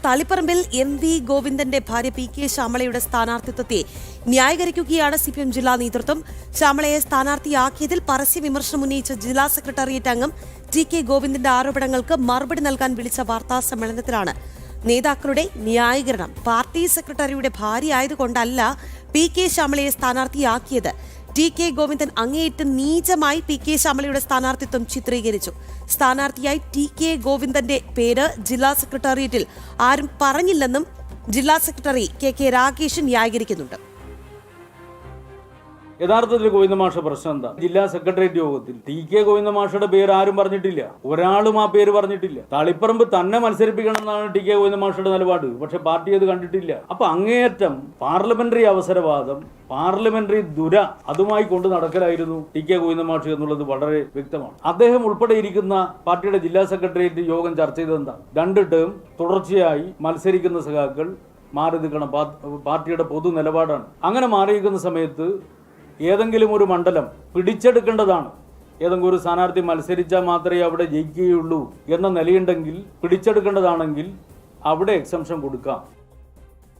തളിപ്പറമ്പിൽ MV. ഗോവിന്ദന്റെ ഭാര്യ P K. ശ്യാമളയുടെ സ്ഥാനാർത്ഥിത്വത്തെ ന്യായീകരിക്കുകയാണ് CPM ജില്ലാ നേതൃത്വം. ശ്യാമളയെ സ്ഥാനാർത്ഥിയാക്കിയതിൽ പരസ്യ വിമർശനം ഉന്നയിച്ച ജില്ലാ സെക്രട്ടേറിയറ്റ് അംഗം ടി.കെ. ഗോവിന്ദന്റെ ആരോപണങ്ങൾക്ക് മറുപടി നൽകാൻ വിളിച്ച വാർത്താ സമ്മേളനത്തിലാണ് നേതാക്കളുടെ ന്യായീകരണം. പാർട്ടി സെക്രട്ടറിയുടെ ഭാര്യയായതുകൊണ്ടല്ല പി.കെ. ശ്യാമളയെ സ്ഥാനാർത്ഥിയാക്കിയത്. ടി.കെ. ഗോവിന്ദൻ അങ്ങേയറ്റം നീചമായി പി.കെ. ശ്യാമളയുടെ സ്ഥാനാർത്ഥിത്വം ചിത്രീകരിച്ചു. സ്ഥാനാർത്ഥിയായി ടി.കെ. ഗോവിന്ദന്റെ പേര് ജില്ലാ സെക്രട്ടേറിയറ്റിൽ ആരും പറഞ്ഞില്ലെന്നും ജില്ലാ സെക്രട്ടറി കെ രാഗേഷ് ന്യായീകരിക്കുന്നുണ്ട്. യഥാർത്ഥത്തിൽ ഗോവിന്ദമാഷ പ്രശ്നം എന്താ? ജില്ലാ സെക്രട്ടേറിയറ്റ് യോഗത്തിൽ ടി.കെ. ഗോവിന്ദമാഷയുടെ പേര് ആരും പറഞ്ഞിട്ടില്ല, ഒരാളും ആ പേര് പറഞ്ഞിട്ടില്ല. തളിപ്പറമ്പ് തന്നെ മത്സരിപ്പിക്കണം എന്നാണ് ടി.കെ. ഗോവിന്ദമാഷയുടെ നിലപാട്. പക്ഷെ പാർട്ടി അത് കണ്ടിട്ടില്ല. അപ്പൊ അങ്ങേയറ്റം പാർലമെന്ററി അവസരവാദം, പാർലമെന്ററി അതുമായി കൊണ്ട് നടക്കലായിരുന്നു ടി.കെ. ഗോവിന്ദമാഷ് എന്നുള്ളത് വളരെ വ്യക്തമാണ്. അദ്ദേഹം ഉൾപ്പെടെ ഇരിക്കുന്ന പാർട്ടിയുടെ ജില്ലാ സെക്രട്ടേറിയറ്റ് യോഗം ചർച്ച ചെയ്തതെന്താ? 2 ടേം തുടർച്ചയായി മത്സരിക്കുന്ന സഖാക്കൾ മാറി നിൽക്കണം, പാർട്ടിയുടെ പൊതു നിലപാടാണ്. അങ്ങനെ മാറിയിരിക്കുന്ന സമയത്ത് ഏതെങ്കിലും ഒരു മണ്ഡലം പിടിച്ചെടുക്കേണ്ടതാണ്. ഏതെങ്കിലും ഒരു സ്ഥാനാർത്ഥി മത്സരിച്ചാൽ മാത്രമേ അവിടെ ജയിക്കുകയുള്ളൂ എന്ന നിലയുണ്ടെങ്കിൽ, പിടിച്ചെടുക്കേണ്ടതാണെങ്കിൽ അവിടെ എക്സംഷൻ കൊടുക്കാം.